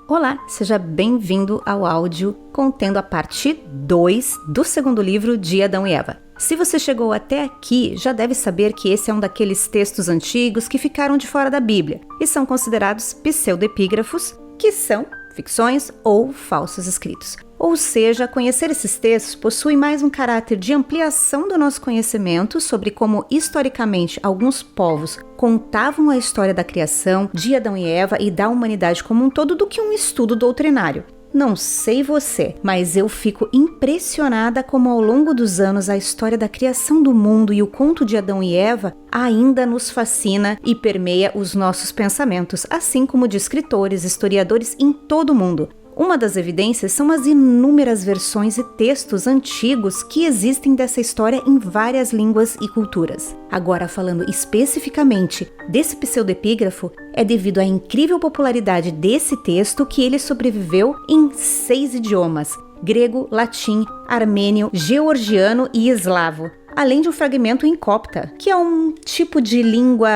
Olá, seja bem-vindo ao áudio contendo a parte 2 do segundo livro de Adão e Eva. Se você chegou até aqui, já deve saber que esse é um daqueles textos antigos que ficaram de fora da Bíblia e são considerados pseudepígrafos, que são ficções ou falsos escritos. Ou seja, conhecer esses textos possui mais um caráter de ampliação do nosso conhecimento sobre como, historicamente, alguns povos contavam a história da criação, de Adão e Eva e da humanidade como um todo do que um estudo doutrinário. Não sei você, mas eu fico impressionada como ao longo dos anos a história da criação do mundo e o conto de Adão e Eva ainda nos fascina e permeia os nossos pensamentos, assim como de escritores, historiadores em todo o mundo. Uma das evidências são as inúmeras versões e textos antigos que existem dessa história em várias línguas e culturas. Agora, falando especificamente desse pseudepígrafo, é devido à incrível popularidade desse texto que ele sobreviveu em 6 idiomas: grego, latim, armênio, georgiano e eslavo, além de um fragmento em copta, que é um tipo de língua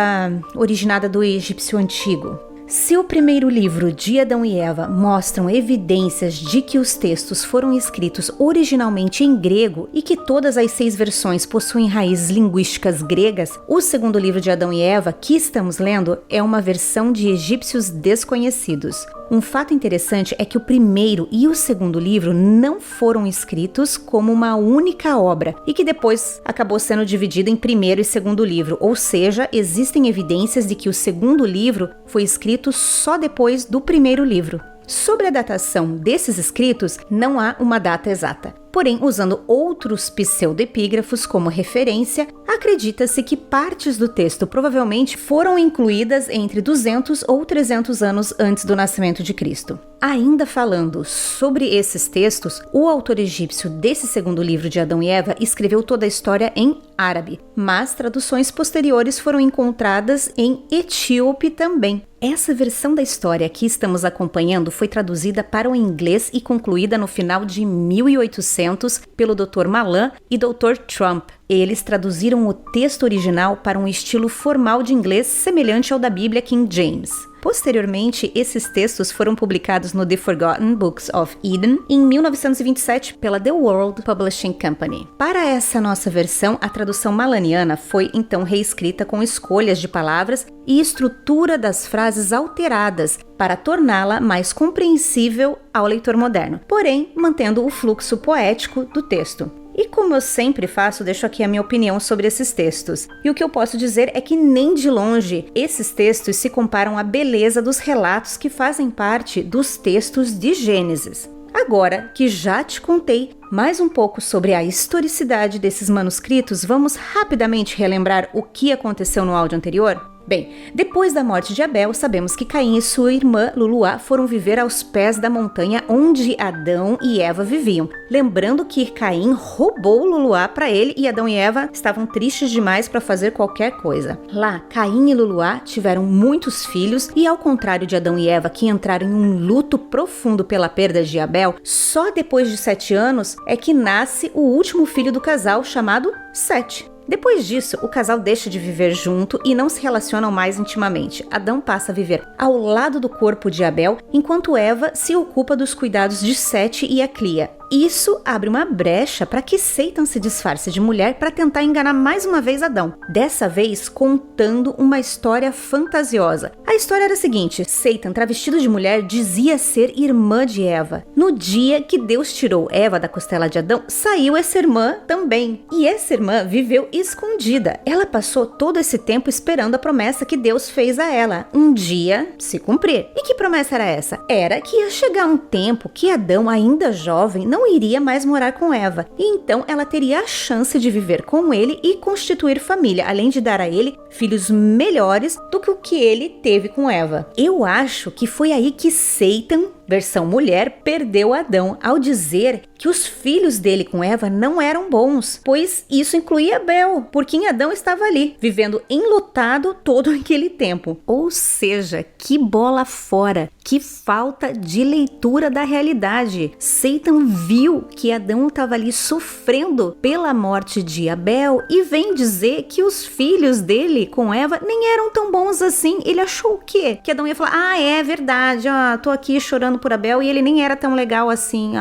originada do egípcio antigo. Se o primeiro livro de Adão e Eva mostram evidências de que os textos foram escritos originalmente em grego e que todas as 6 versões possuem raízes linguísticas gregas, o segundo livro de Adão e Eva, que estamos lendo, é uma versão de egípcios desconhecidos. Um fato interessante é que o primeiro e o segundo livro não foram escritos como uma única obra e que depois acabou sendo dividido em primeiro e segundo livro, ou seja, existem evidências de que o segundo livro foi escrito só depois do primeiro livro. Sobre a datação desses escritos, não há uma data exata. Porém, usando outros pseudepígrafos como referência, acredita-se que partes do texto provavelmente foram incluídas entre 200 ou 300 anos antes do nascimento de Cristo. Ainda falando sobre esses textos, o autor egípcio desse segundo livro de Adão e Eva escreveu toda a história em árabe, mas traduções posteriores foram encontradas em etíope também. Essa versão da história que estamos acompanhando foi traduzida para o inglês e concluída no final de 1800 pelo Dr. Malan e Dr. Trump. Eles traduziram o texto original para um estilo formal de inglês semelhante ao da Bíblia King James. Posteriormente, esses textos foram publicados no The Forgotten Books of Eden em 1927 pela The World Publishing Company. Para essa nossa versão, a tradução malaniana foi então reescrita com escolhas de palavras e estrutura das frases alteradas para torná-la mais compreensível ao leitor moderno, porém mantendo o fluxo poético do texto. E como eu sempre faço, deixo aqui a minha opinião sobre esses textos. E o que eu posso dizer é que nem de longe esses textos se comparam à beleza dos relatos que fazem parte dos textos de Gênesis. Agora que já te contei mais um pouco sobre a historicidade desses manuscritos, vamos rapidamente relembrar o que aconteceu no áudio anterior? Bem, depois da morte de Abel, sabemos que Caim e sua irmã Luluá foram viver aos pés da montanha onde Adão e Eva viviam. Lembrando que Caim roubou Luluá para ele e Adão e Eva estavam tristes demais para fazer qualquer coisa. Lá, Caim e Luluá tiveram muitos filhos e, ao contrário de Adão e Eva, que entraram em um luto profundo pela perda de Abel, só depois de 7 anos é que nasce o último filho do casal, chamado Sete. Depois disso, o casal deixa de viver junto e não se relacionam mais intimamente. Adão passa a viver ao lado do corpo de Abel, enquanto Eva se ocupa dos cuidados de Sete e a cria. Isso abre uma brecha para que Satan se disfarce de mulher para tentar enganar mais uma vez Adão. Dessa vez, contando uma história fantasiosa. A história era a seguinte: Satan, travestido de mulher, dizia ser irmã de Eva. No dia que Deus tirou Eva da costela de Adão, saiu essa irmã também. E essa irmã viveu escondida. Ela passou todo esse tempo esperando a promessa que Deus fez a ela, um dia se cumprir. E que promessa era essa? Era que ia chegar um tempo que Adão, ainda jovem, não iria mais morar com Eva, e então ela teria a chance de viver com ele e constituir família, além de dar a ele filhos melhores do que o que ele teve com Eva. Eu acho que foi aí que Satan, versão mulher, perdeu Adão ao dizer que os filhos dele com Eva não eram bons, pois isso incluía Abel, porque Adão estava ali, vivendo enlutado todo aquele tempo. Ou seja, que bola fora, que falta de leitura da realidade. Satan viu que Adão estava ali sofrendo pela morte de Abel e vem dizer que os filhos dele com Eva nem eram tão bons assim. Ele achou o quê? Que Adão ia falar, é verdade, tô aqui chorando por Abel e ele nem era tão legal assim.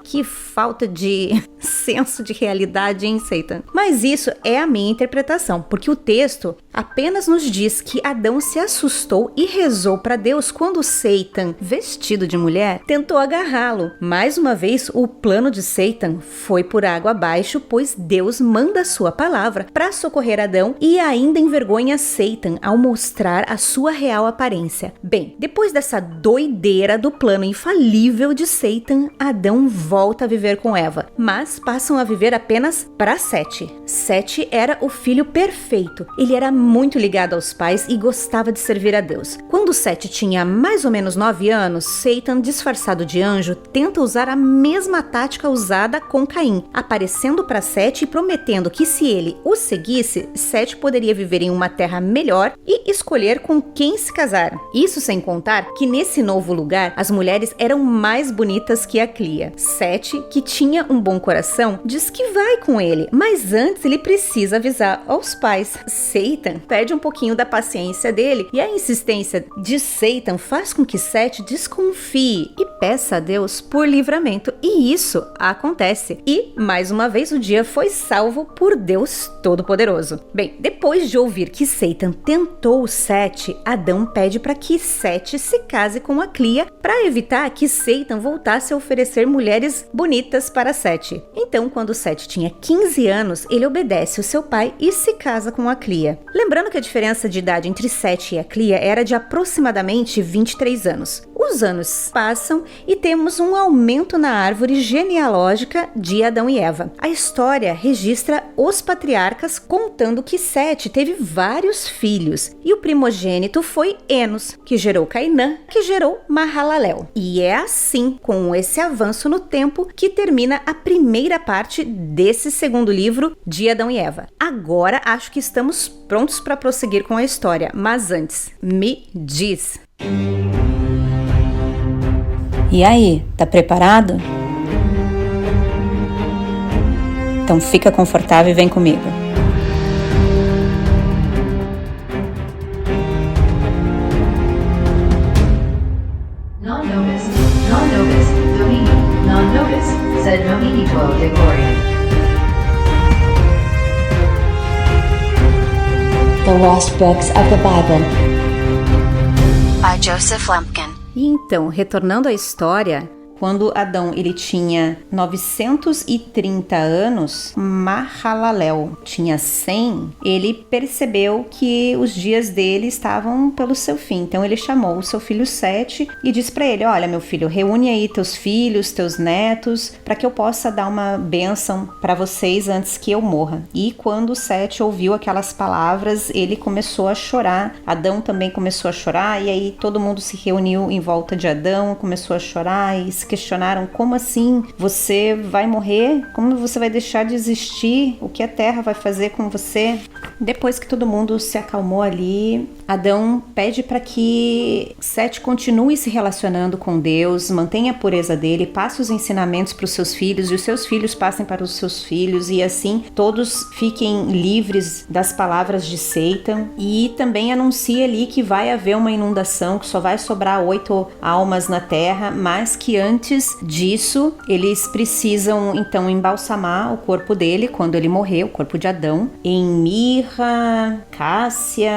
Que falta de senso de realidade, hein, Satan? Mas isso é a minha interpretação, porque o texto apenas nos diz que Adão se assustou e rezou para Deus quando Satan, vestido de mulher, tentou agarrá-lo. Mais uma vez, o plano de Satan foi por água abaixo, pois Deus manda a sua palavra para socorrer Adão e ainda envergonha Satan ao mostrar a sua real aparência. Bem, depois dessa doideira do plano infalível de Satan, Adão volta a viver com Eva, mas passam a viver apenas para Sete. Sete era o filho perfeito. Ele era muito ligado aos pais e gostava de servir a Deus. Quando Sete tinha mais ou menos 9 anos, Satan, disfarçado de anjo, tenta usar a mesma tática usada com Caim, aparecendo para Sete e prometendo que se ele o seguisse, Sete poderia viver em uma terra melhor e escolher com quem se casar. Isso sem contar que nesse novo lugar as mulheres eram mais bonitas que a Clia. Sete, que tinha um bom coração, diz que vai com ele, mas antes ele precisa avisar aos pais. Satan perde um pouquinho da paciência dele e a insistência de Satan faz com que Sete desconfie e peça a Deus por livramento, e isso acontece. E, mais uma vez, o dia foi salvo por Deus Todo-Poderoso. Bem, depois de ouvir que Satan tentou Sete, Adão pede para que Sete se case com a Clia para evitar que Satan voltasse a oferecer mulheres bonitas para Sete. Então, quando Sete tinha 15 anos, ele obedece o seu pai e se casa com a Clia. Lembrando que a diferença de idade entre Sete e a Clia era de aproximadamente 23 anos. Os anos passam e temos um aumento na árvore genealógica de Adão e Eva. A história registra os patriarcas contando que Sete teve vários filhos e o primogênito foi Enos, que gerou Cainã, que gerou Mahalalel. E é assim, com esse avanço no tempo, que termina a primeira parte desse segundo livro de Adão e Eva. Agora acho que estamos prontos para prosseguir com a história, mas antes, me diz. E aí, tá preparado? Então fica confortável e vem comigo. Non-nobis, domini, non-nobis, sed nominituo de gloria. The Lost Books of the Bible by Joseph Lumpkin. E então, retornando à história, quando Adão ele tinha 930 anos, Mahalalel tinha 100, ele percebeu que os dias dele estavam pelo seu fim. Então ele chamou o seu filho Sete e disse para ele, olha meu filho, reúne aí teus filhos, teus netos, para que eu possa dar uma bênção para vocês antes que eu morra. E quando Sete ouviu aquelas palavras, ele começou a chorar. Adão também começou a chorar e aí todo mundo se reuniu em volta de Adão, começou a chorar e se questionaram, como assim? Você vai morrer? Como você vai deixar de existir? O que a terra vai fazer com você? Depois que todo mundo se acalmou ali, Adão pede para que Sete continue se relacionando com Deus, mantenha a pureza dele, passe os ensinamentos para os seus filhos e os seus filhos passem para os seus filhos e assim todos fiquem livres das palavras de Satan, e também anuncia ali que vai haver uma inundação, que só vai sobrar 8 almas na terra, mas que antes disso eles precisam então embalsamar o corpo dele quando ele morrer, o corpo de Adão, em mirra, cássia,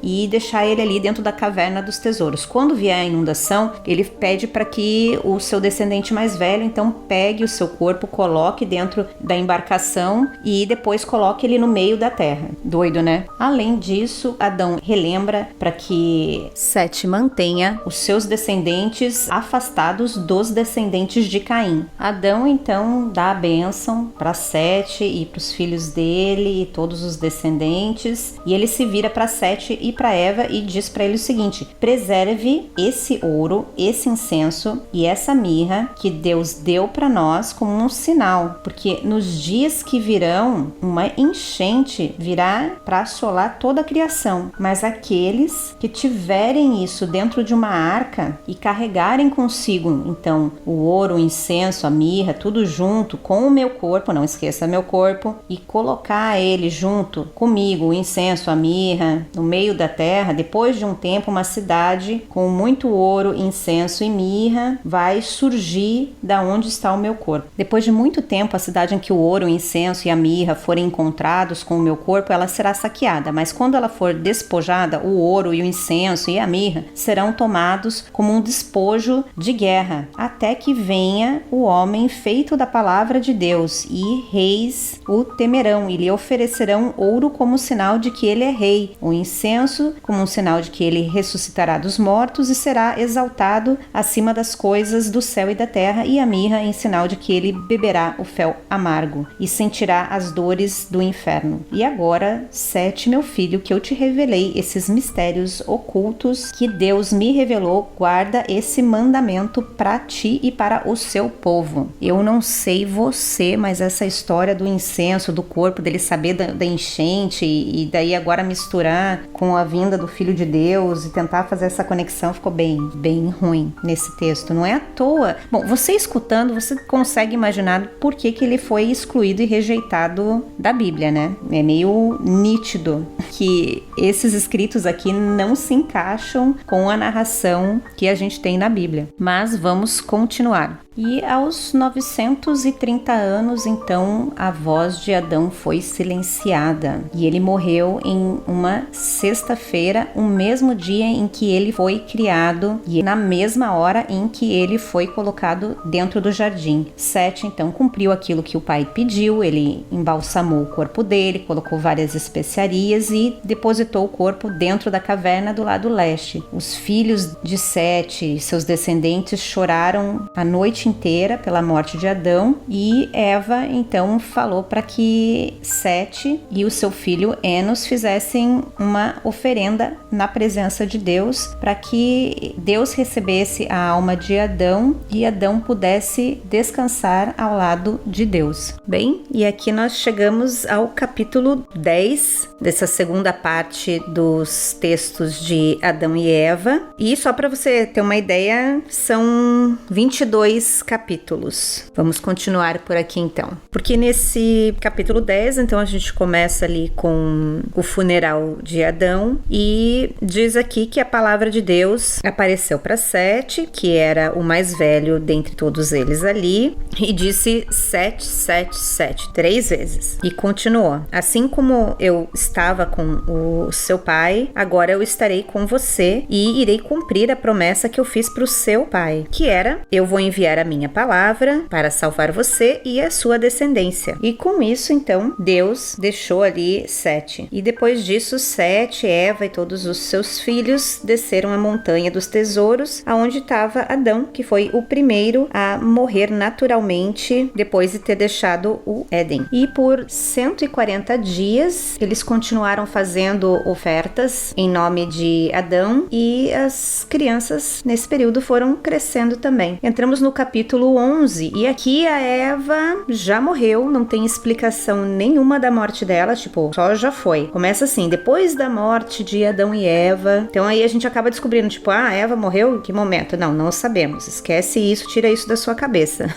e deixar ele ali dentro da caverna dos tesouros. Quando vier a inundação, ele pede para que o seu descendente mais velho então pegue o seu corpo, coloque dentro da embarcação e depois coloque ele no meio da terra. Doido, né? Além disso, Adão relembra para que Sete mantenha os seus descendentes afastados dos descendentes de Caim. Adão então dá a bênção para Sete e para os filhos dele e todos os descendentes, e ele se vira para Sete e para Eva e diz para ele o seguinte: preserve esse ouro, esse incenso e essa mirra que Deus deu para nós como um sinal, porque nos dias que virão uma enchente virá para assolar toda a criação, mas aqueles que tiverem isso dentro de uma arca e carregarem consigo então o ouro, o incenso, a mirra, tudo junto com o meu corpo, não esqueça meu corpo, e colocar ele junto comigo, o incenso, a mirra, no meio da terra, depois de um tempo uma cidade com muito ouro, incenso e mirra vai surgir da onde está o meu corpo. Depois de muito tempo, a cidade em que o ouro, o incenso e a mirra forem encontrados com o meu corpo, ela será saqueada, mas quando ela for despojada, o ouro e o incenso e a mirra serão tomados como um despojo de guerra, até que venha o homem feito da palavra de Deus, e reis o temerão e lhe oferecerão ouro como sinal de que ele é rei, o incenso como um sinal de que ele ressuscitará dos mortos e será exaltado acima das coisas do céu e da terra, e a mirra em sinal de que ele beberá o fel amargo e sentirá as dores do inferno. E agora, Sete, meu filho, que eu te revelei esses mistérios ocultos que Deus me revelou, guarda esse mandamento para ti e para o seu povo. Eu não sei você, mas essa história do incenso, do corpo, dele saber da enchente e daí agora misturar com a vinda do Filho de Deus e tentar fazer essa conexão ficou bem ruim nesse texto. Não é à toa. Bom, você escutando, você consegue imaginar por que ele foi excluído e rejeitado da Bíblia, né? É meio nítido que esses escritos aqui não se encaixam com a narração que a gente tem na Bíblia. Mas vamos continuar. E aos 930 anos, então, a voz de Adão foi silenciada e ele morreu em uma sexta-feira, o mesmo dia em que ele foi criado e na mesma hora em que ele foi colocado dentro do jardim. Sete, então, cumpriu aquilo que o pai pediu, ele embalsamou o corpo dele, colocou várias especiarias e depositou o corpo dentro da caverna do lado leste. Os filhos de Sete e seus descendentes choraram a noite inteira pela morte de Adão, e Eva então falou para que Sete e o seu filho Enos fizessem uma oferenda na presença de Deus para que Deus recebesse a alma de Adão e Adão pudesse descansar ao lado de Deus. Bem, e aqui nós chegamos ao capítulo 10 dessa segunda parte dos textos de Adão e Eva, e só para você ter uma ideia, são 22 capítulos. Vamos continuar por aqui então. Porque nesse capítulo 10, então a gente começa ali com o funeral de Adão e diz aqui que a palavra de Deus apareceu para Sete, que era o mais velho dentre todos eles ali, e disse 777 3 vezes. E continuou: assim como eu estava com o seu pai, agora eu estarei com você e irei cumprir a promessa que eu fiz para o seu pai, que era: eu vou enviar a minha palavra para salvar você e a sua descendência. E com isso, então, Deus deixou ali Sete. E depois disso, Sete, Eva e todos os seus filhos desceram a montanha dos tesouros, aonde estava Adão, que foi o primeiro a morrer naturalmente depois de ter deixado o Éden. E por 140 dias, eles continuaram fazendo ofertas em nome de Adão, e as crianças nesse período foram crescendo também. Entramos no capítulo 11, e aqui a Eva já morreu, não tem explicação nenhuma da morte dela, tipo, só já foi. Começa assim: depois da morte de Adão e Eva. Então aí a gente acaba descobrindo, tipo, a Eva morreu? Em que momento? Não sabemos. Esquece isso, tira isso da sua cabeça.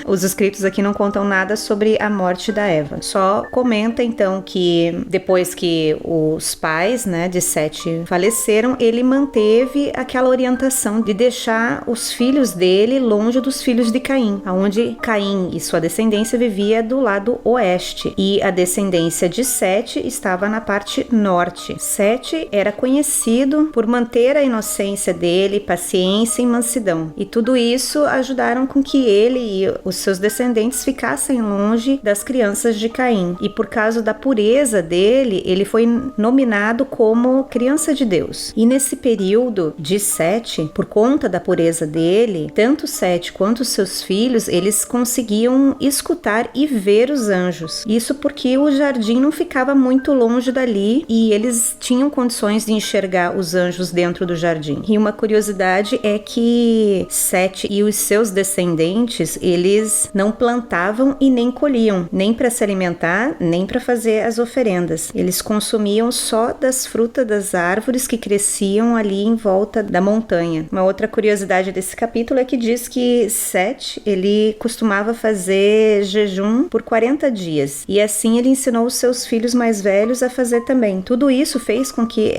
Os escritos aqui não contam nada sobre a morte da Eva. Só comenta então que depois que os pais, né, de Sete faleceram, ele manteve aquela orientação de deixar os filhos dele longe dos filhos de Caim, onde Caim e sua descendência vivia do lado oeste e a descendência de Sete estava na parte norte. Sete era conhecido por manter a inocência dele, paciência e mansidão, e tudo isso ajudaram com que ele e os seus descendentes ficassem longe das crianças de Caim, e por causa da pureza dele, ele foi nominado como criança de Deus. E nesse período de Sete, por conta da pureza dele, tanto Sete Sete quanto os seus filhos, eles conseguiam escutar e ver os anjos. Isso porque o jardim não ficava muito longe dali e eles tinham condições de enxergar os anjos dentro do jardim. E uma curiosidade é que Sete e os seus descendentes, eles não plantavam e nem colhiam, nem para se alimentar, nem para fazer as oferendas. Eles consumiam só das frutas das árvores que cresciam ali em volta da montanha. Uma outra curiosidade desse capítulo é que diz que Sete, ele costumava fazer jejum por 40 dias. E assim ele ensinou os seus filhos mais velhos a fazer também. Tudo isso fez com que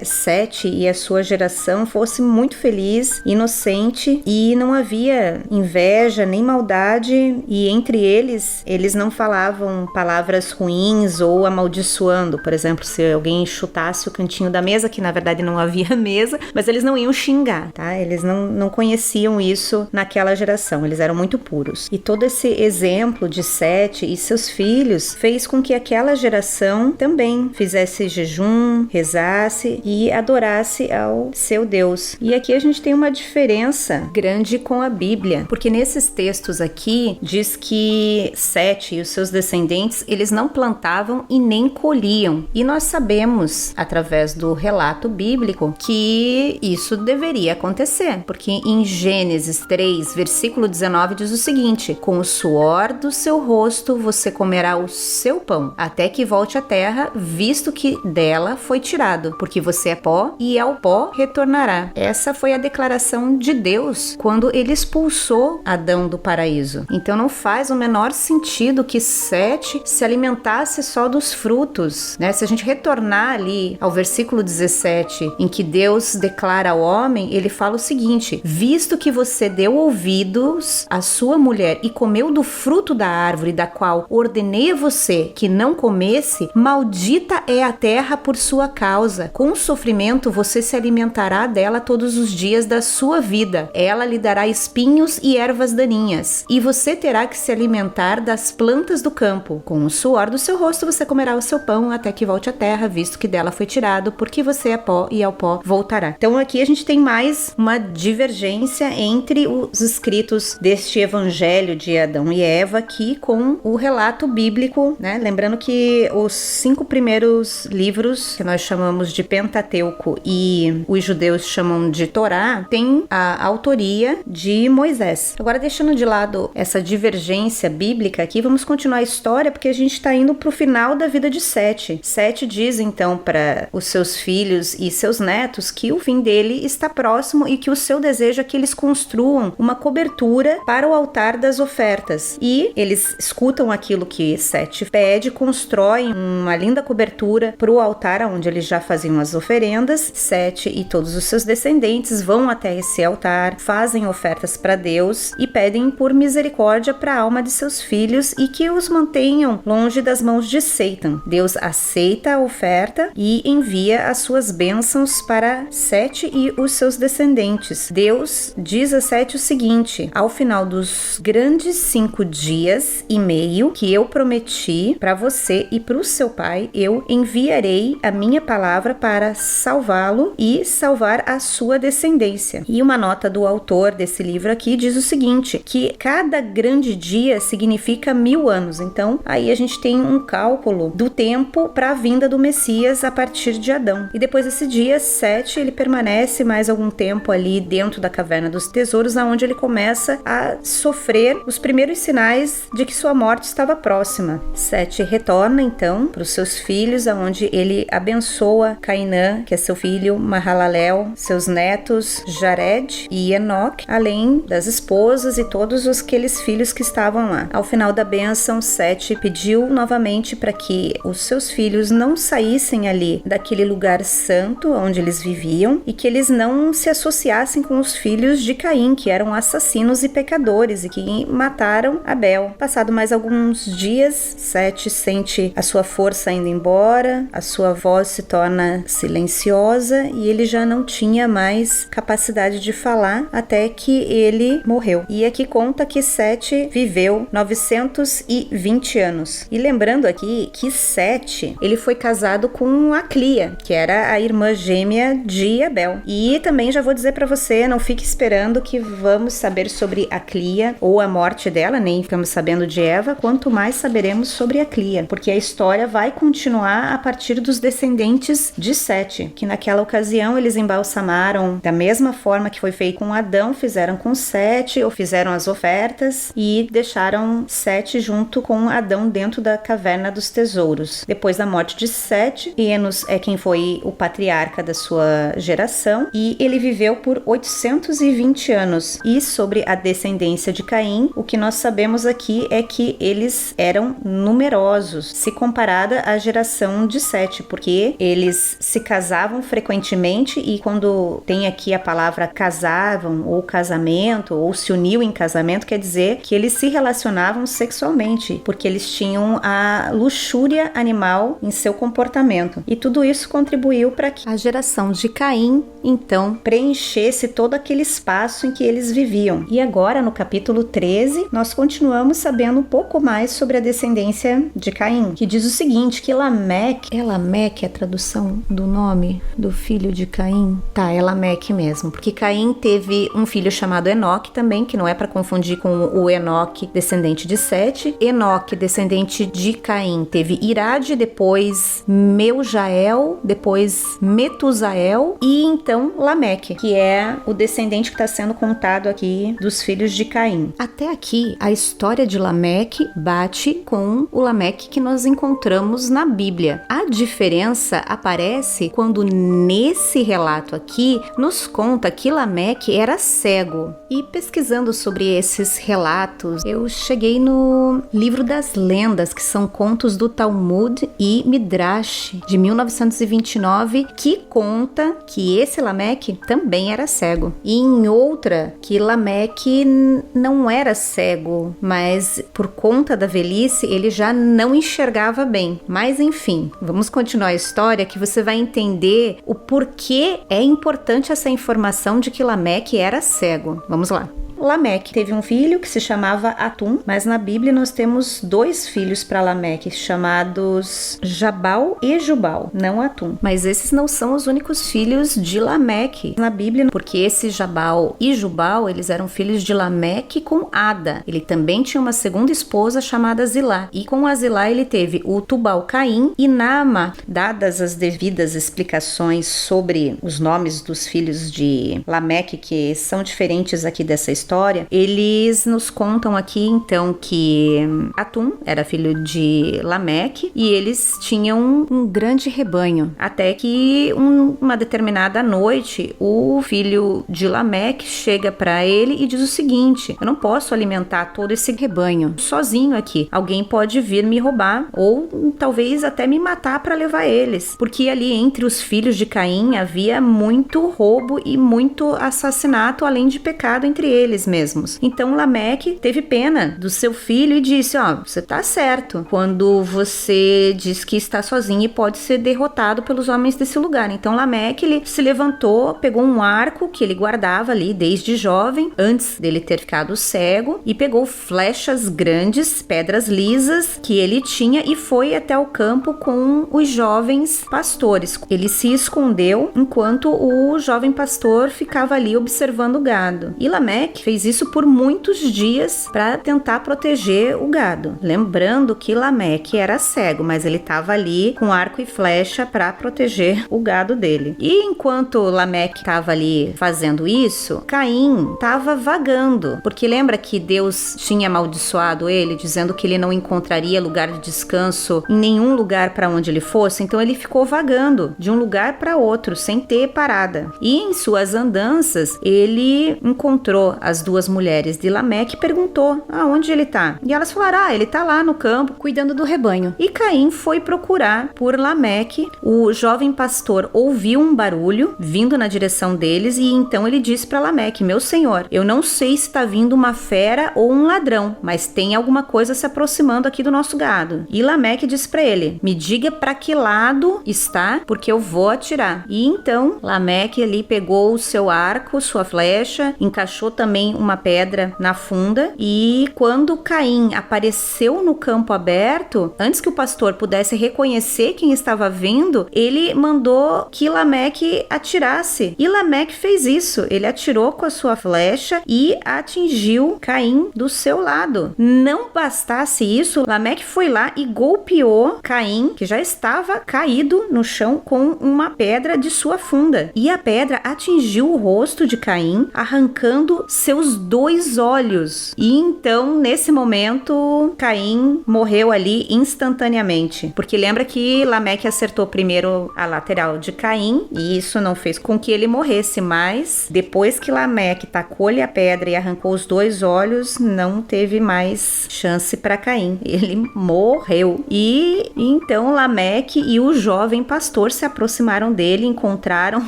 Sete e a sua geração fosse muito feliz, inocente, e não havia inveja nem maldade, e entre eles não falavam palavras ruins ou amaldiçoando. Por exemplo, se alguém chutasse o cantinho da mesa, que na verdade não havia mesa, mas eles não iam xingar, tá? Eles não conheciam isso naquela geração, eles eram muito puros. E todo esse exemplo de Sete e seus filhos fez com que aquela geração também fizesse jejum, rezasse e adorasse ao seu Deus. E aqui a gente tem uma diferença grande com a Bíblia, porque nesses textos aqui diz que Sete e os seus descendentes, eles não plantavam e nem colhiam. E nós sabemos, através do relato bíblico, que isso deveria acontecer, porque em Gênesis 3, versículo 19 diz o seguinte: com o suor do seu rosto você comerá o seu pão, até que volte à terra, visto que dela foi tirado, porque você é pó e ao pó retornará. Essa foi a declaração de Deus quando ele expulsou Adão do paraíso. Então não faz o menor sentido que Sete se alimentasse só dos frutos, né? Se a gente retornar ali ao versículo 17, em que Deus declara ao homem, ele fala o seguinte: visto que você deu ouvidos à sua mulher e comeu do fruto da árvore da qual ordenei a você que não comesse, maldita é a terra por sua causa. Com sofrimento você se alimentará dela todos os dias da sua vida. Ela lhe dará espinhos e ervas daninhas, e você terá que se alimentar das plantas do campo. Com o suor do seu rosto você comerá o seu pão até que volte à terra, visto que dela foi tirado, porque você é pó e ao pó voltará. Então aqui a gente tem mais uma divergência entre os escritos deste evangelho de Adão e Eva aqui com o relato bíblico, né? Lembrando que os 5 primeiros livros, que nós chamamos de Pentateuco e os judeus chamam de Torá, tem a autoria de Moisés. Agora, deixando de lado essa divergência bíblica aqui, vamos continuar a história, porque a gente está indo para o final da vida de Sete. Sete diz então para os seus filhos e seus netos que o fim dele está próximo e que o seu desejo é que eles construam uma cobertura para o altar das ofertas. E eles escutam aquilo que Sete pede, constroem uma linda cobertura para o altar onde eles já faziam as oferendas. Sete e todos os seus descendentes vão até esse altar, fazem ofertas para Deus e pedem por misericórdia para a alma de seus filhos e que os mantenham longe das mãos de Satan. Deus aceita a oferta e envia as suas bênçãos para Sete e os seus descendentes. Deus diz a Sete o seguinte: ao final dos grandes 5 dias e meio que eu prometi para você e para o seu pai, eu enviarei a minha palavra para salvá-lo e salvar a sua descendência. E uma nota do autor desse livro aqui diz o seguinte, que cada grande dia significa 1000 anos. Então aí a gente tem um cálculo do tempo para a vinda do Messias a partir de Adão. E depois desse dia, Sete, ele permanece mais algum tempo ali dentro da caverna dos tesouros, aonde ele começa a sofrer os primeiros sinais de que sua morte estava próxima. Sete retorna então para os seus filhos, aonde ele abençoa Cainã, que é seu filho, Mahalalel, seus netos Jared e Enoque, além das esposas e todos aqueles filhos que estavam lá. Ao final da bênção, Sete pediu novamente para que os seus filhos não saíssem ali daquele lugar santo onde eles viviam e que eles não se associassem com os filhos de Caim, que eram assassinos e pecadores e que mataram Abel. Passado mais alguns dias, Sete sente a sua força indo embora, a sua voz se torna silenciosa e ele já não tinha mais capacidade de falar até que ele morreu. E aqui conta que Sete viveu 920 anos. E lembrando aqui que Sete, ele foi casado com Aclia, que era a irmã gêmea de Abel. E também já vou dizer para você, não fique esperando que vamos saber sobre a Clia ou a morte dela, nem ficamos sabendo de Eva, quanto mais saberemos sobre a Clia, porque a história vai continuar a partir dos descendentes de Sete, que naquela ocasião eles embalsamaram da mesma forma que foi feito com Adão, fizeram com Sete, ou fizeram as ofertas e deixaram Sete junto com Adão dentro da caverna dos tesouros. Depois da morte de Sete, Enos é quem foi o patriarca da sua geração e ele viveu por 820 anos. E sobre a descendência de Caim, o que nós sabemos aqui é que eles eram numerosos, se comparada à geração de Sete, porque eles se casavam frequentemente e quando tem aqui a palavra casavam ou casamento ou se uniu em casamento, quer dizer que eles se relacionavam sexualmente, porque eles tinham a luxúria animal em seu comportamento. E tudo isso contribuiu para que a geração de Caim, então, preenchesse todo aquele espaço em que eles viviam. E agora, no capítulo 13, nós continuamos sabendo um pouco mais sobre a descendência de Caim, que diz o seguinte, que Lameque é a tradução do nome do filho de Caim? Tá, é Lameque mesmo, porque Caim teve um filho chamado Enoque também, que não é para confundir com o Enoque, descendente de Sete. Enoque, descendente de Caim, teve Irade, depois Meujael, depois Metusael e então Lameque, que é o descendente que está sendo contado aqui dos filhos de Caim. Até aqui, a história de Lameque bate com o Lameque que nós encontramos na Bíblia. A diferença aparece quando nesse relato aqui nos conta que Lameque era cego. E pesquisando sobre esses relatos, eu cheguei no livro das lendas, que são contos do Talmud e Midrash, de 1929, que conta que esse Lameque também era cego. E em outra, que Lameque não era cego, mas por conta da velhice, ele já não enxergava bem. Mas enfim, vamos continuar a história que você vai entender o porquê é importante essa informação de que Lameque era cego. Vamos lá. Lameque teve um filho que se chamava Atum, mas na Bíblia nós temos dois filhos para Lameque, chamados Jabal e Jubal, não Atum. Mas esses não são os únicos filhos de Lameque na Bíblia, porque esse Jabal e Jubal, eles eram filhos de Lameque com Ada. Ele também tinha uma segunda esposa chamada Zilá, e com a Zilá ele teve o Tubal-Caim e Naama. Dadas as devidas explicações sobre os nomes dos filhos de Lameque, que são diferentes aqui dessa história, eles nos contam aqui então que Atum era filho de Lameque e eles tinham um grande rebanho, até que uma determinada noite o filho de Lameque chega para ele e diz o seguinte: eu não posso alimentar todo esse rebanho sozinho aqui, alguém pode vir me roubar ou talvez até me matar para levar eles, porque ali entre os filhos de Caim havia muito roubo e muito assassinato, além de pecado entre eles mesmos. Então Lameque teve pena do seu filho e disse: você tá certo quando você diz que está sozinho e pode ser derrotado pelos homens desse lugar. Então Lameque, ele se levantou, pegou um arco que ele guardava ali desde jovem, antes dele ter ficado cego, e pegou flechas grandes, pedras lisas que ele tinha e foi até o campo com os jovens pastores. Ele se escondeu enquanto o jovem pastor ficava ali observando o gado. E Lameque fez isso por muitos dias para tentar proteger o gado. Lembrando que Lameque era cego, mas ele estava ali com arco e flecha para proteger o gado dele. E enquanto Lameque estava ali fazendo isso, Caim estava vagando, porque lembra que Deus tinha amaldiçoado ele, dizendo que ele não encontraria lugar de descanso em nenhum lugar para onde ele fosse. Então ele ficou vagando de um lugar para outro, sem ter parada. E em suas andanças, ele encontrou as duas mulheres de Lameque e perguntou aonde ele tá. E elas falaram: ele tá lá no campo cuidando do rebanho. E Caim foi procurar por Lameque. O jovem pastor ouviu um barulho vindo na direção deles e então ele disse para Lameque: meu senhor, eu não sei se tá vindo uma fera ou um ladrão, mas tem alguma coisa se aproximando aqui do nosso gado. E Lameque disse para ele: me diga para que lado está, porque eu vou atirar. E então Lameque ali pegou o seu arco, sua flecha, encaixou também também uma pedra na funda, e quando Caim apareceu no campo aberto, antes que o pastor pudesse reconhecer quem estava vindo, ele mandou que Lameque atirasse. E Lameque fez isso. Ele atirou com a sua flecha e atingiu Caim do seu lado. Não bastasse isso, Lameque foi lá e golpeou Caim, que já estava caído no chão, com uma pedra de sua funda. E a pedra atingiu o rosto de Caim, arrancando seus 2 olhos. E então, nesse momento, Caim morreu ali instantaneamente. Porque lembra que Lameque acertou primeiro a lateral de Caim, e isso não fez com que ele morresse, mas depois que Lameque tacou-lhe a pedra e arrancou os 2 olhos, não teve mais chance para Caim. Ele morreu. E então Lameque e o jovem pastor se aproximaram dele, encontraram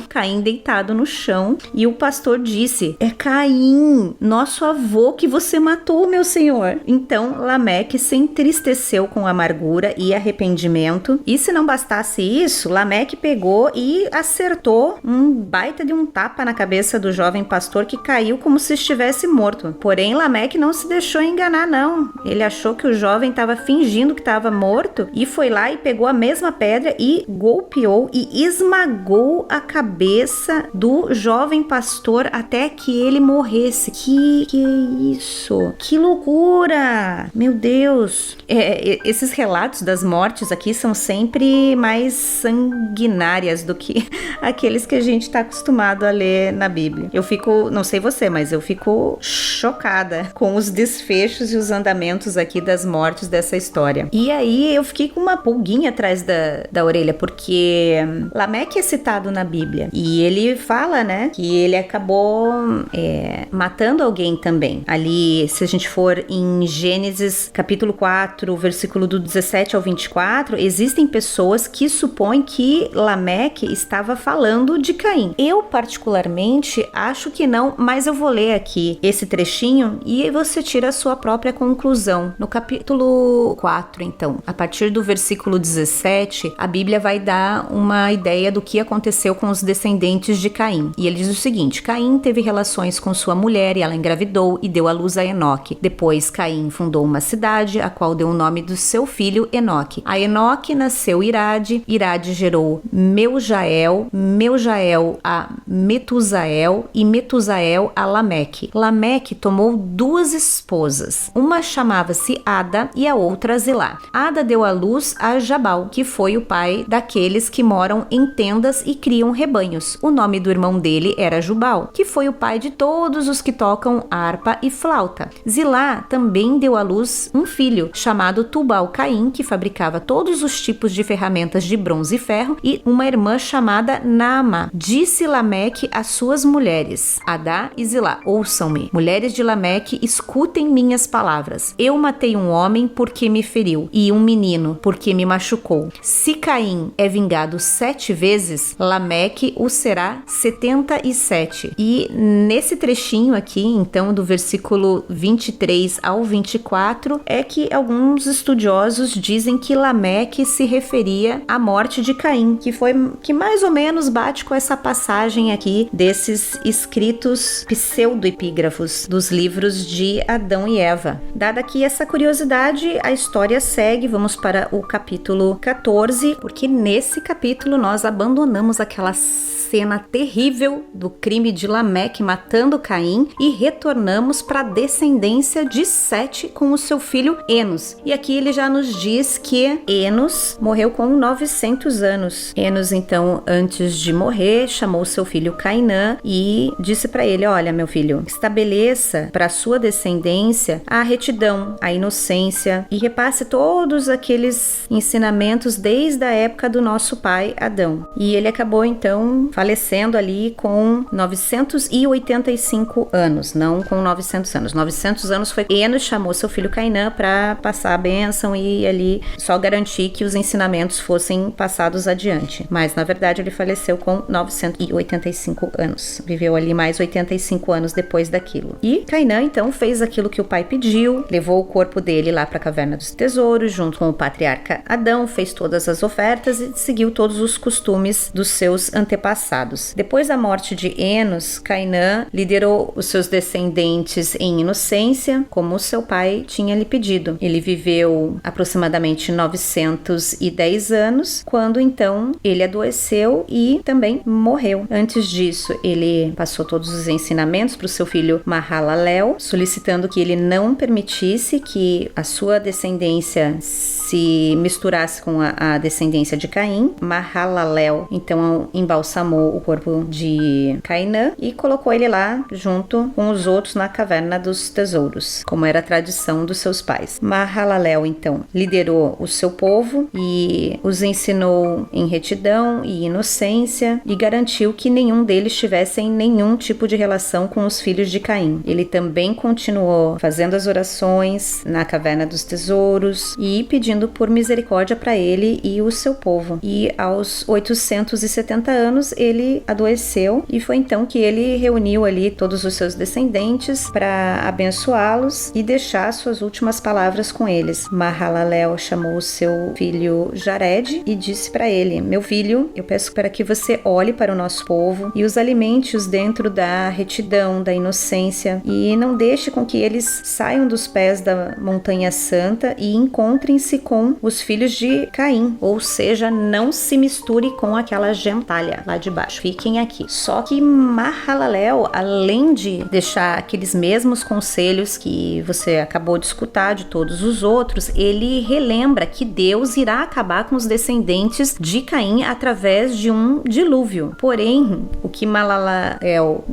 Caim deitado no chão, e o pastor disse: "É Caim, nosso avô, que você matou, meu senhor." Então Lameque se entristeceu com amargura e arrependimento, e se não bastasse isso, Lameque pegou e acertou um baita de um tapa na cabeça do jovem pastor, que caiu como se estivesse morto. Porém, Lameque não se deixou enganar, não. Ele achou que o jovem estava fingindo que estava morto e foi lá e pegou a mesma pedra e golpeou e esmagou a cabeça do jovem pastor até que ele morresse. Que é isso? Que loucura! Meu Deus! Esses relatos das mortes aqui são sempre mais sanguinárias do que aqueles que a gente está acostumado a ler na Bíblia. Eu fico, não sei você, mas eu fico chocada com os desfechos e os andamentos aqui das mortes dessa história. E aí eu fiquei com uma pulguinha atrás da orelha, porque Lameque é citado na Bíblia e ele fala, né, que ele acabou matando alguém também. Ali, se a gente for em Gênesis capítulo 4, versículo do 17 ao 24, existem pessoas que supõem que Lameque estava falando de Caim. Eu particularmente acho que não, mas eu vou ler aqui esse trechinho e aí você tira a sua própria conclusão. No capítulo 4, então, a partir do versículo 17, a Bíblia vai dar uma ideia do que aconteceu com os descendentes de Caim. E ele diz o seguinte: Caim teve relações com sua mulher e ela engravidou e deu à luz a Enoque. Depois Caim fundou uma cidade, a qual deu o nome do seu filho Enoque. A Enoque nasceu Irade, Irade gerou Meujael, Meujael a Metusael e Metusael a Lameque. Lameque tomou 2 esposas, uma chamava-se Ada e a outra Zilá. Ada deu à luz a Jabal, que foi o pai daqueles que moram em tendas e criam rebanhos. O nome do irmão dele era Jubal, que foi o pai de todos os que tocam harpa e flauta. Zilá também deu à luz um filho, chamado Tubal-Caim, que fabricava todos os tipos de ferramentas de bronze e ferro, e uma irmã chamada Naamá. Disse Lameque às suas mulheres, Adá e Zilá: ouçam-me, mulheres de Lameque, escutem minhas palavras. Eu matei um homem porque me feriu, e um menino porque me machucou. Se Caim é vingado 7 vezes, Lameque o será 77. E nesse trechinho aqui, então, do versículo 23 ao 24, é que alguns estudiosos dizem que Lameque se referia à morte de Caim, que mais ou menos bate com essa passagem aqui desses escritos pseudoepígrafos dos livros de Adão e Eva. Dada aqui essa curiosidade, a história segue. Vamos para o capítulo 14, porque nesse capítulo nós abandonamos aquela cena terrível do crime de Lameque matando Caim e retornamos para a descendência de Sete com o seu filho Enos. E aqui ele já nos diz que Enos morreu com 900 anos. Enos, então, antes de morrer, chamou seu filho Cainã e disse para ele: olha, meu filho, estabeleça para sua descendência a retidão, a inocência e repasse todos aqueles ensinamentos desde a época do nosso pai Adão. E ele acabou, então, falecendo ali com 985 anos, não com 900 anos. 900 anos foi Enos chamou seu filho Cainã para passar a bênção e ali só garantir que os ensinamentos fossem passados adiante. Mas, na verdade, ele faleceu com 985 anos. Viveu ali mais 85 anos depois daquilo. E Cainã, então, fez aquilo que o pai pediu, levou o corpo dele lá para a Caverna dos Tesouros, junto com o patriarca Adão, fez todas as ofertas e seguiu todos os costumes dos seus antepassados. Depois da morte de Enos, Cainã liderou os seus descendentes em inocência, como seu pai tinha lhe pedido. Ele viveu aproximadamente 910 anos, quando então ele adoeceu e também morreu. Antes disso, ele passou todos os ensinamentos para o seu filho Mahalalel, solicitando que ele não permitisse que a sua descendência se misturasse com a descendência de Caim. Mahalalel então embalsamou o corpo de Cainã e colocou ele lá junto com os outros na caverna dos tesouros, como era a tradição dos seus pais. Mahalalel então liderou o seu povo e os ensinou em retidão e inocência e garantiu que nenhum deles tivesse nenhum tipo de relação com os filhos de Caim. Ele também continuou fazendo as orações na caverna dos tesouros e pedindo por misericórdia para ele e o seu povo. E aos 870 anos ele adoeceu e foi então que ele reuniu ali todos os seus descendentes para abençoá-los e deixar suas últimas palavras com eles. Mahalalel chamou o seu filho Jared e disse para ele: meu filho, eu peço para que você olhe para o nosso povo e os alimente-os dentro da retidão, da inocência, e não deixe com que eles saiam dos pés da montanha santa e encontrem-se com os filhos de Caim, ou seja, não se misture com aquela gentalha lá de baixo, fiquem aqui. Só que Mahalalel, além de deixar aqueles mesmos conselhos que você acabou de escutar de todos os outros, ele relembra que Deus irá acabar com os descendentes de Caim através de um dilúvio. Porém, o que Mahalalel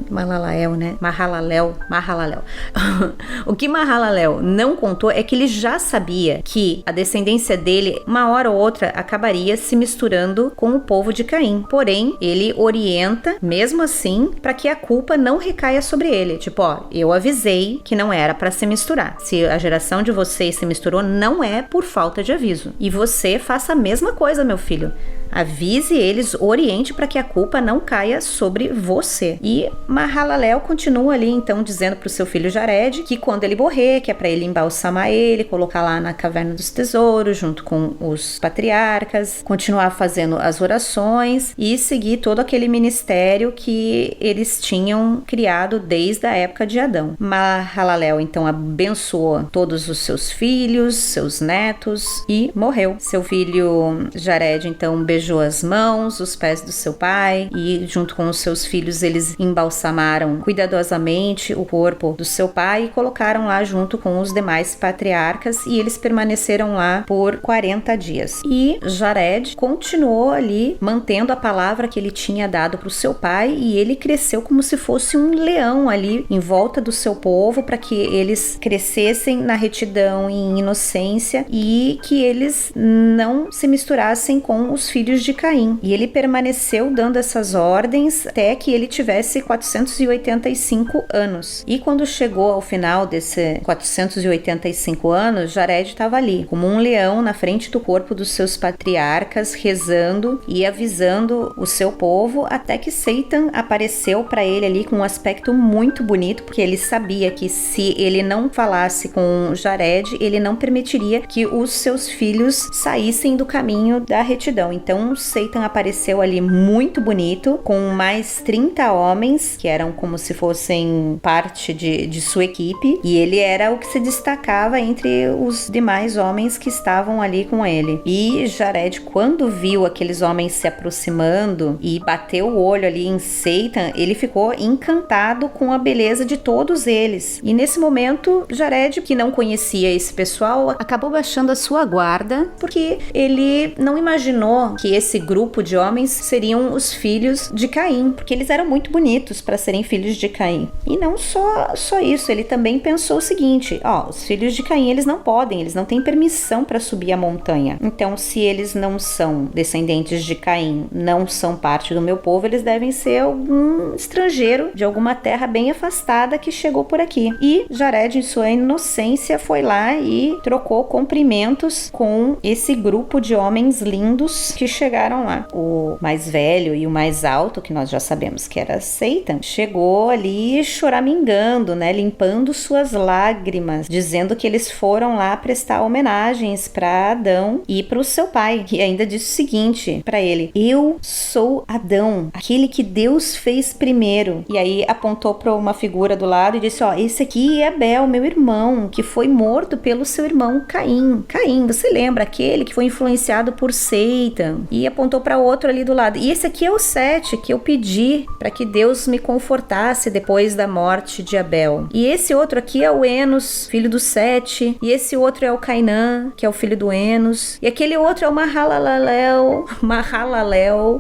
o que Mahalalel não contou é que ele já sabia que a descendência dele, uma hora ou outra, acabaria se misturando com o povo de Caim. Porém, ele orienta, mesmo assim, para que a culpa não recaia sobre ele. Tipo, ó, eu avisei que não era para se misturar. Se a geração de vocês se misturou, não é por falta de aviso. E você faça a mesma coisa, meu filho. Avise eles, oriente para que a culpa não caia sobre você. E Mahalalel continua ali então dizendo para o seu filho Jared que quando ele morrer, que é para ele embalsamar ele, colocar lá na caverna dos tesouros junto com os patriarcas, continuar fazendo as orações e seguir todo aquele ministério que eles tinham criado desde a época de Adão. Mahalalel então abençoou todos os seus filhos, seus netos e morreu. Seu filho Jared então beijou as mãos, os pés do seu pai e junto com os seus filhos eles embalsamaram cuidadosamente o corpo do seu pai e colocaram lá junto com os demais patriarcas e eles permaneceram lá por 40 dias. E Jared continuou ali mantendo a palavra que ele tinha dado para o seu pai e ele cresceu como se fosse um leão ali em volta do seu povo para que eles crescessem na retidão e em inocência e que eles não se misturassem com os filhos de Caim. E ele permaneceu dando essas ordens até que ele tivesse 485 anos. E quando chegou ao final desses 485 anos, Jared estava ali, como um leão na frente do corpo dos seus patriarcas, rezando e avisando o seu povo, até que Satan apareceu para ele ali com um aspecto muito bonito, porque ele sabia que se ele não falasse com Jared, ele não permitiria que os seus filhos saíssem do caminho da retidão. Então Satan apareceu ali muito bonito, com mais 30 homens, que eram como se fossem parte de sua equipe, e ele era o que se destacava entre os demais homens que estavam ali com ele. E Jared, quando viu aqueles homens se aproximando e bateu o olho ali em Satan, ele ficou encantado com a beleza de todos eles. E nesse momento, Jared, que não conhecia esse pessoal, acabou baixando a sua guarda, porque ele não imaginou que esse grupo de homens seriam os filhos de Caim, porque eles eram muito bonitos para serem filhos de Caim. E não só isso, ele também pensou o seguinte: os filhos de Caim, eles não têm permissão para subir a montanha. Então, se eles não são descendentes de Caim, não são parte do meu povo, eles devem ser algum estrangeiro de alguma terra bem afastada que chegou por aqui. E Jared, em sua inocência, foi lá e trocou cumprimentos com esse grupo de homens lindos que chegaram lá. O mais velho e o mais alto, que nós já sabemos que era Satan, chegou ali choramingando, né? Limpando suas lágrimas, dizendo que eles foram lá prestar homenagens para Adão e para o seu pai. E ainda disse o seguinte para ele: eu sou Adão, aquele que Deus fez primeiro. E aí apontou para uma figura do lado e disse: ó, esse aqui é Abel, meu irmão, que foi morto pelo seu irmão Caim. Caim, você lembra? Aquele que foi influenciado por Satan. E apontou para outro ali do lado. E esse aqui é o Sete, que eu pedi para que Deus me confortasse depois da morte de Abel. E esse outro aqui é o Enos, filho do Sete. E esse outro é o Cainã, que é o filho do Enos. E aquele outro é o Mahalalel,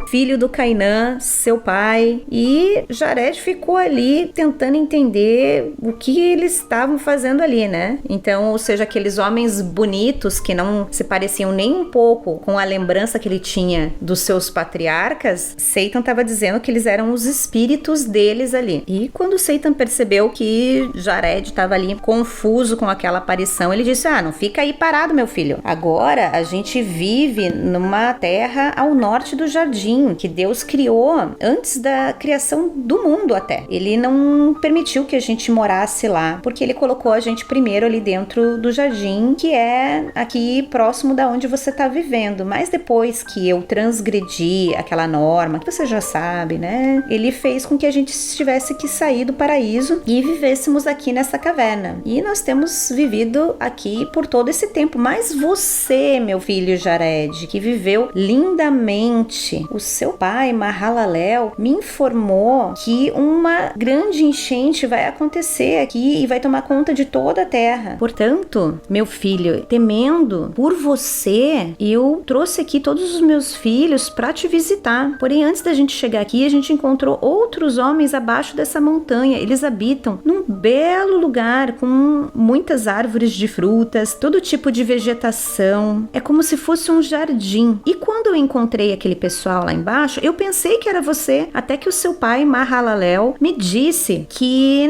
filho do Cainã, seu pai. E Jared ficou ali tentando entender o que eles estavam fazendo ali, né? Então, ou seja, aqueles homens bonitos que não se pareciam nem um pouco com a lembrança que ele tinha dos seus patriarcas, Satan estava dizendo que eles eram os espíritos deles ali. E quando Satan percebeu que Jared estava ali confuso com aquela aparição, ele disse: não fica aí parado, meu filho. Agora a gente vive numa terra ao norte do jardim, que Deus criou antes da criação do mundo até. Ele não permitiu que a gente morasse lá, porque ele colocou a gente primeiro ali dentro do jardim, que é aqui próximo da onde você está vivendo. Mas depois que eu transgredi aquela norma, que você já sabe, né? Ele fez com que a gente tivesse que sair do paraíso e vivêssemos aqui nessa caverna. E nós temos vivido aqui por todo esse tempo. Mas você, meu filho Jared, que viveu lindamente, o seu pai, Mahalalel, me informou que uma grande enchente vai acontecer aqui e vai tomar conta de toda a terra. Portanto, meu filho, temendo por você, eu trouxe aqui todos os meus filhos para te visitar. Porém, antes da gente chegar aqui, a gente encontrou outros homens abaixo dessa montanha. Eles habitam num belo lugar com muitas árvores de frutas, todo tipo de vegetação. É como se fosse um jardim. E quando eu encontrei aquele pessoal lá embaixo, eu pensei que era você, até que o seu pai, Mahalalel, me disse que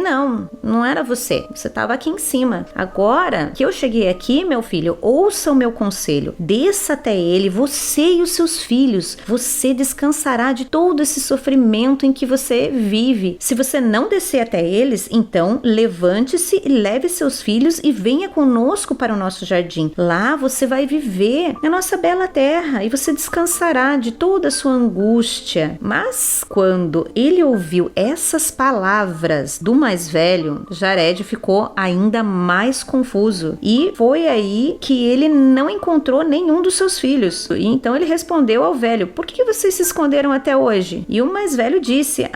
não era você. Você estava aqui em cima. Agora que eu cheguei aqui, meu filho, ouça o meu conselho. Desça até ele, você e os seus filhos. Você descansará de todo esse sofrimento em que você vive. Se você não descer até eles, então levante-se e leve seus filhos e venha conosco para o nosso jardim. Lá você vai viver na nossa bela terra e você descansará de toda a sua angústia. Mas quando ele ouviu essas palavras do mais velho, Jared ficou ainda mais confuso. E foi aí que ele não encontrou nenhum dos seus filhos. E então ele respondeu ao velho: por que vocês se esconderam até hoje? E o mais velho disse: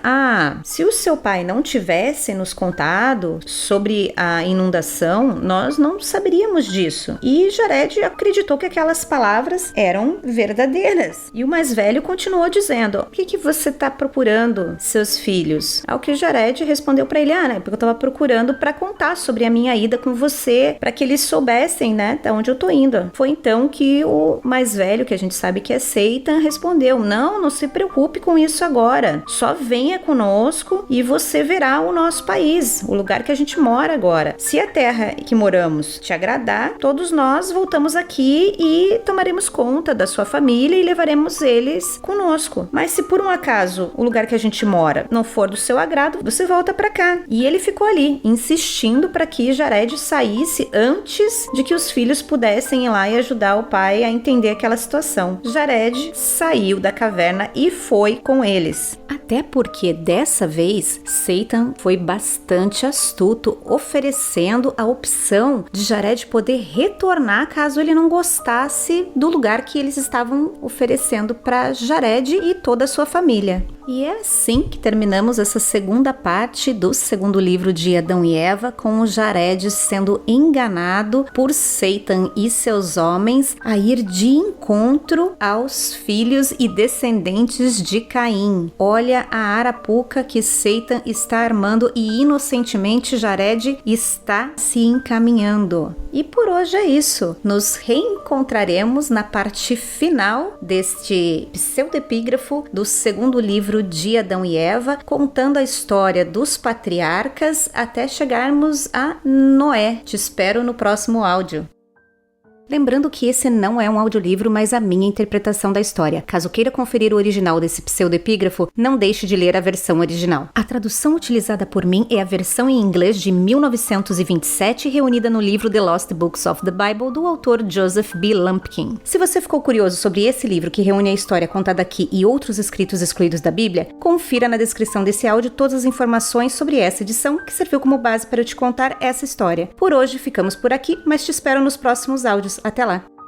se o seu pai não tivesse nos contado sobre a inundação, nós não saberíamos disso. E Jared acreditou que aquelas palavras eram verdadeiras. E o mais velho continuou dizendo: o que você está procurando, seus filhos? Ao que Jared respondeu para ele: porque eu estava procurando para contar sobre a minha ida com você, para que eles soubessem, né, de onde eu tô indo. Foi então que o mais velho, que a gente sabe que é Satan, respondeu: não se preocupe com isso agora. Só venha conosco e você verá o nosso país, o lugar que a gente mora agora. Se a terra que moramos te agradar, todos nós voltamos aqui e tomaremos conta da sua família e levaremos eles conosco. Mas se por um acaso o lugar que a gente mora não for do seu agrado, você volta pra cá. E ele ficou ali, insistindo para que Jared saísse antes de que os filhos pudessem ir lá e ajudar o pai a entender aquela situação. Jared saiu da caverna e foi com eles. Até porque dessa vez Satan foi bastante astuto, oferecendo a opção de Jared poder retornar caso ele não gostasse do lugar que eles estavam oferecendo para Jared e toda a sua família. E é assim que terminamos essa segunda parte do segundo livro de Adão e Eva, com o Jared sendo enganado por Satan e seus homens a ir de encontro aos filhos e descendentes de Caim. Olha a arapuca que Satan está armando e inocentemente Jared está se encaminhando. E por hoje é isso. Nos reencontraremos na parte final deste pseudepígrafo do segundo livro de Adão e Eva, contando a história dos patriarcas até chegarmos a Noé. Te espero no próximo áudio. Lembrando que esse não é um audiolivro, mas a minha interpretação da história. Caso queira conferir o original desse pseudoepígrafo, não deixe de ler a versão original. A tradução utilizada por mim é a versão em inglês de 1927, reunida no livro The Lost Books of the Bible, do autor Joseph B. Lumpkin. Se você ficou curioso sobre esse livro que reúne a história contada aqui e outros escritos excluídos da Bíblia, confira na descrição desse áudio todas as informações sobre essa edição que serviu como base para eu te contar essa história. Por hoje ficamos por aqui, mas te espero nos próximos áudios. Até lá!